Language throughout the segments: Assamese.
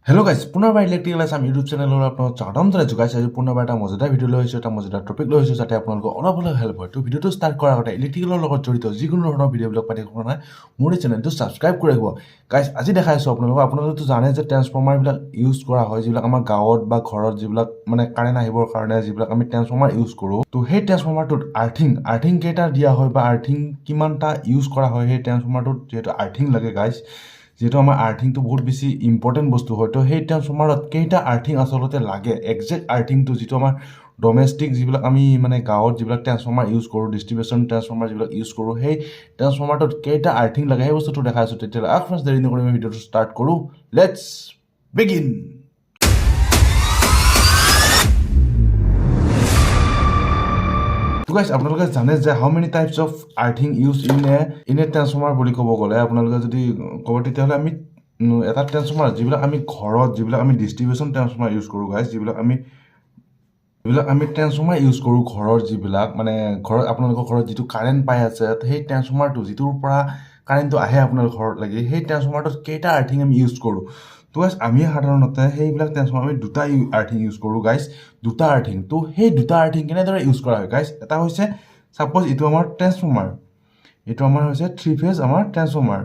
Hello guys, পুনৰবাৰ ইলেক্ট্ৰিকেল আছাম ইউটিউব চেনেলৰ আপোনাক স্বাগতম জনাইছো গাইছ। আজি পুনৰবাৰ এটা মজাদাৰ ভিডিঅ' লৈ আহিছোঁ, এটা মজাদাৰ টপিক লৈ আহিছোঁ যাতে আপোনালোকক অলপ হ'লেও হেল্প হয়। তো ভিডিঅ'টো ষ্টাৰ্ট কৰাৰ আগতে ইলেক্ট্ৰিকেলৰ লগত জড়িত যিকোনো ধৰণৰ ভিডিঅ'বিলাক পাই থাকিব নাই মোৰ এই চেনেলটো ছাবস্ক্ৰাইব কৰি ৰাখিব। গাইছ আজি দেখাই আছোঁ আপোনালোকেতো জানে যে ট্ৰেন্সফৰ্মাৰবিলাক ইউজ কৰা হয়, যিবিলাক আমাৰ গাঁৱত বা ঘৰত যিবিলাক মানে কাৰেণ্ট আহিবৰ কাৰণে যিবিলাক আমি ট্ৰেন্সফৰ্মাৰ ইউজ কৰোঁ। তো সেই ট্ৰেন্সফৰ্মাৰটোত আৰ্থিং কেইটা দিয়া হয় বা আৰ্থিং কিমানটা ইউজ কৰা হয়, সেই ট্ৰেন্সফৰ্মাৰটোত যিহেতু আৰ্থিং লাগে গাইছ, যেহেতু আমাৰ আৰ্থিংটো বহুত বেছি ইম্পৰ্টেণ্ট বস্তু হয়। তো সেই ট্ৰেন্সফৰ্মাৰত কেইটা আৰ্থিং আচলতে লাগে, একজেক্ট আৰ্থিংটো যিটো আমাৰ ডমেষ্টিক যিবিলাক আমি মানে গাঁৱত যিবিলাক ট্ৰেন্সফৰ্মাৰ ইউজ কৰোঁ, ডিষ্ট্ৰিবিউশ্যন ট্ৰেন্সফৰ্মাৰ যিবিলাক ইউজ কৰোঁ, সেই ট্ৰেন্সফৰ্মাৰটোত কেইটা আৰ্থিং লাগে সেই বস্তুটো দেখাই আছোঁ। তেতিয়াহ'লে ফাৰ্ষ্ট দেৰি নকৰি আমি ভিডিঅ'টো ষ্টাৰ্ট কৰোঁ। Let's begin. তো গাইছ আপোনালোকে জানে যে how many types of earthing use in a transformer বুলি ক'ব গ'লে আপোনালোকে যদি ক'ব তেতিয়াহ'লে আমি এটা ট্ৰেন্সফৰ্মাৰ যিবিলাক আমি ঘৰত যিবিলাক আমি ডিষ্ট্ৰিবিউশ্যন ট্ৰেন্সফৰ্মাৰ ইউজ কৰোঁ গাইছ, যিবিলাক আমি ট্ৰেন্সফৰ্মাৰ ইউজ কৰোঁ ঘৰৰ যিবিলাক মানে ঘৰত আপোনালোকৰ ঘৰত যিটো কাৰেণ্ট পাই আছে, সেই ট্ৰেন্সফৰ্মাৰটো যিটোৰ পৰা কাৰেণ্টটো আহে আপোনালোকৰ ঘৰত লাগি, সেই ট্ৰেন্সফৰ্মাৰটোত কেইটা আৰ্থিং আমি ইউজ কৰোঁ। তো গাইছ আমি সাধাৰণতে সেইবিলাক ট্ৰেন্সফৰ্মাৰ আমি দুটা আৰ্থিং ইউজ কৰোঁ গাইছ, দুটা আৰ্থিং। তো সেই দুটা আৰ্থিং কেনেদৰে ইউজ কৰা হয় গাইছ, এটা হৈছে ছাপ'জ এইটো আমাৰ ট্ৰেন্সফৰ্মাৰ, এইটো আমাৰ হৈছে 3 ফেজ আমাৰ ট্ৰেন্সফৰ্মাৰ,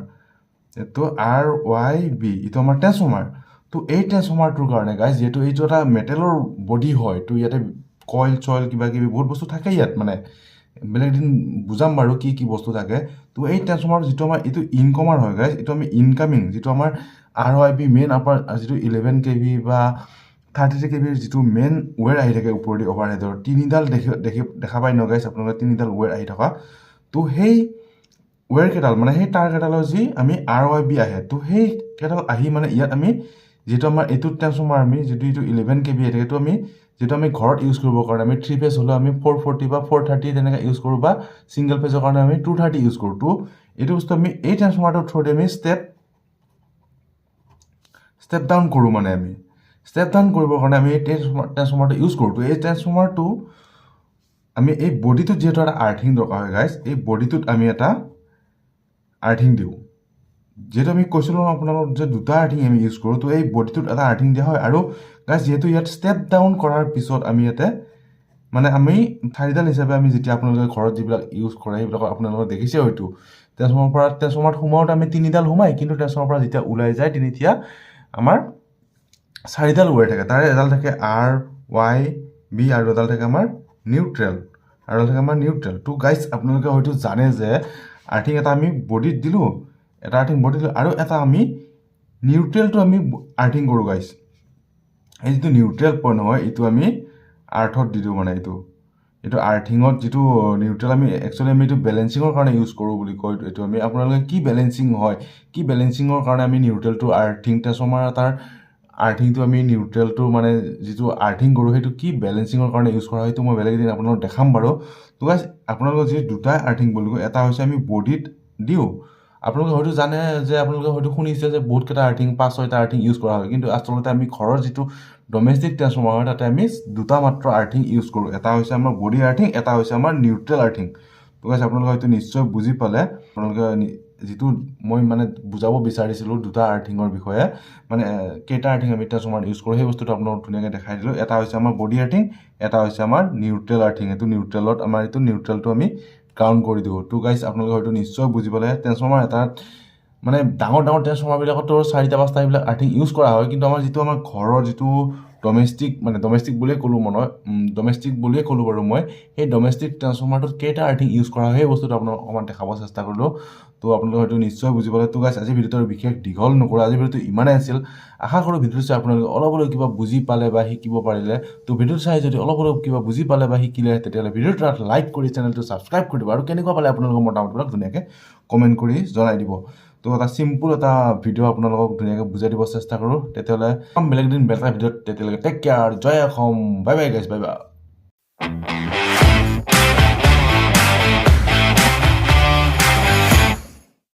এইটো RYB, এইটো আমাৰ ট্ৰেন্সফৰ্মাৰ। তো এই ট্ৰেন্সফৰ্মাৰটোৰ কাৰণে গাইছ যিহেতু এইটো এটা মেটেলৰ বডি হয়, তো ইয়াতে কইল চইল কিবা কিবি বহুত বস্তু থাকে ইয়াত, মানে বেলেগ দিন বুজাম বাৰু কি কি বস্তু থাকে। তো এই ট্ৰেন্সফৰ্মাৰ যিটো আমাৰ এইটো ইনকমাৰ হয় গাইছ, এইটো আমি ইনকামিং যিটো আমাৰ RYB মেইন আপাৰ যিটো 11 kV বা 33 kV যিটো মেইন ৱেৰ আহি থাকে ওপৰেদি অভাৰহেডৰ তিনিডাল দেখা পাই ন গাইছ আপোনালোকে, তিনিডাল ৱেৰ আহি থকা। তো সেই ৱেৰ কেইডাল মানে সেই তাৰ কেইডালৰ যি আমি RYB আহে, তো সেই কেইডাল আহি মানে ইয়াত আমি যিটো আমাৰ এইটো ট্ৰেন্সফৰ্মাৰ আমি যিটো 11 kV আহি থাকে, তো আমি যিটো আমি ঘৰত ইউজ কৰিবৰ কাৰণে আমি 3 ফেজ হ'লেও আমি 440 বা 430 তেনেকৈ ইউজ কৰোঁ, বা ছিংগল ফেজৰ কাৰণে আমি 230 ইউজ কৰোঁ। তো এইটো বস্তু আমি এই ট্ৰেন্সফৰ্মাৰটোৰ থ্ৰুদি আমি ষ্টেপ ডাউন কৰোঁ, মানে আমি ষ্টেপ ডাউন কৰিবৰ কাৰণে আমি এই ট্ৰেন্সফৰ্মাৰটো ইউজ কৰোঁ। তো এই ট্ৰেন্সফৰ্মাৰটো আমি এই বডিটোত যিহেতু এটা আৰ্থিং দৰকাৰ হয় গাইছ, এই বডিটোত আমি এটা আৰ্থিং দিওঁ। যিহেতু আমি কৈছিলোঁ আপোনালোকক যে দুটা আৰ্থিং আমি ইউজ কৰোঁ, তো এই বডিটোত এটা আৰ্থিং দিয়া হয়। আৰু গাইছ যিহেতু ইয়াত ষ্টেপ ডাউন কৰাৰ পিছত আমি ইয়াতে মানে আমি চাৰিডাল হিচাপে আমি যেতিয়া আপোনালোকে ঘৰত যিবিলাক ইউজ কৰে সেইবিলাক আপোনালোকে দেখিছে হয়তো, ট্ৰেন্সফৰ্মাৰত সোমাওঁতে আমি তিনিডাল সোমাই, কিন্তু ট্ৰেন্সফৰ্মাৰৰ পৰা যেতিয়া ওলাই যায় তেতিয়া আমাৰ চাৰিডাল ৱেৰ থাকে, তাৰে এডাল থাকে RYB আৰু এডাল থাকে আমাৰ নিউট্ৰেল, তো গাইছ আপোনালোকে হয়তো জানে যে আৰ্থিং এটা আমি বডিত দিলোঁ, এটা আৰ্থিং বডিত দিলোঁ, আৰু এটা আমি নিউট্ৰেলটো আমি আৰ্থিং কৰোঁ গাইছ। এই যিটো নিউট্ৰেল পইণ্ট হয় এইটো আমি আৰ্থত দি দিওঁ, মানে এইটো আৰ্থিঙত যিটো নিউট্ৰেল আমি একচুৱেলি আমি এইটো বেলেঞ্চিঙৰ কাৰণে ইউজ কৰোঁ বুলি কয়। এইটো আমি আপোনালোকে কি বেলেঞ্চিং হয়, কি বেলেঞ্চিঙৰ কাৰণে আমি নিউট্ৰেলটো আৰ্থিং ট্ৰেন্সফৰ্মাৰ এটাৰ আৰ্থিংটো আমি নিউট্ৰেলটো মানে যিটো আৰ্থিং কৰোঁ সেইটো কি বেলেঞ্চিঙৰ কাৰণে ইউজ কৰা হয়, সেইটো মই বেলেগ এদিন আপোনালোকক দেখাম বাৰু। তো গাইছ আপোনালোকৰ যি দুটা আৰ্থিং বুলি কয়, এটা হৈছে আমি বডিত দিওঁ, আপোনালোকে হয়তো জানে যে আপোনালোকে হয়তো শুনিছে যে বহুতকেইটা আৰ্থিং 5-6টা আৰ্থিং ইউজ কৰা হয়, কিন্তু আচলতে আমি ঘৰৰ যিটো ডমেষ্টিক ট্ৰেন্সফৰ্মাৰ হয় তাতে আমি দুটা মাত্ৰ আৰ্থিং ইউজ কৰোঁ, এটা হৈছে আমাৰ বডি আৰ্থিং, এটা হৈছে আমাৰ নিউট্ৰেল আৰ্থিং। তো গাইছ আপোনালোকে হয়তো নিশ্চয় বুজি পালে, আপোনালোকে যিটো মই মানে বুজাব বিচাৰিছিলোঁ দুটা আৰ্থিঙৰ বিষয়ে, মানে কেইটা আৰ্থিং আমি ট্ৰেন্সফৰ্মাৰ ইউজ কৰোঁ সেই বস্তুটো আপোনালোকক ধুনীয়াকৈ দেখাই দিলোঁ। এটা হৈছে আমাৰ বডি আৰ্থিং, এটা হৈছে আমাৰ নিউট্ৰেল আৰ্থিং। এইটো নিউট্ৰেলত আমাৰ এইটো নিউট্ৰেলটো আমি গ্ৰাউণ্ড কৰি দিওঁ। তো গাইছ আপোনালোকে হয়তো নিশ্চয় বুজি পালে, ট্ৰেন্সফৰ্মাৰ এটাত মানে ডাঙৰ ট্ৰেন্সফৰ্মাৰবিলাকতো 4টা-5টা এইবিলাক আৰ্থিং ইউজ কৰা হয়, কিন্তু আমাৰ যিটো আমাৰ ঘৰৰ যিটো ডমেষ্টিক বুলিয়ে ক'লোঁ বাৰু মই, সেই ডমেষ্টিক ট্ৰেন্সফৰ্মাৰটোত কেইটা আৰ্থিং ইউজ কৰা হয় সেই বস্তুটো আপোনালোকক অকণমান দেখাব চেষ্টা কৰিলোঁ। তো আপোনালোকে হয়তো নিশ্চয় বুজি পালে। তো গাইছ আজি ভিডিঅ'টো বিশেষ দীঘল নকৰোঁ, আজি ভিডিঅ'টো ইমানেই আছিল। আশা কৰোঁ ভিডিঅ'টো চাই আপোনালোকে অলপ হ'লেও কিবা বুজি পালে বা শিকিব পাৰিলে। তো ভিডিঅ'টো চাই যদি অলপ হ'লেও কিবা বুজি পালে বা শিকিলে তেতিয়াহ'লে ভিডিঅ'টো তাত লাইক কৰি চেনেলটো ছাবস্ক্ৰাইব কৰি দিব, আৰু কেনেকুৱা পালে আপোনালোকৰ মতামতবিলাক ধুনীয়াকৈ কমেণ্ট কৰি জনাই দিব। তো এটা চিম্পুল এটা ভিডিঅ' আপোনালোকক ধুনীয়াকৈ বুজাই দিব চেষ্টা কৰোঁ। তেতিয়াহ'লে বেলেগ দিন বেলেগ ভিডিঅ'ত, তেতিয়ালৈকে টেক কেয়াৰ, জয় অসম, বাই বাই গাইছ, বাই বাই।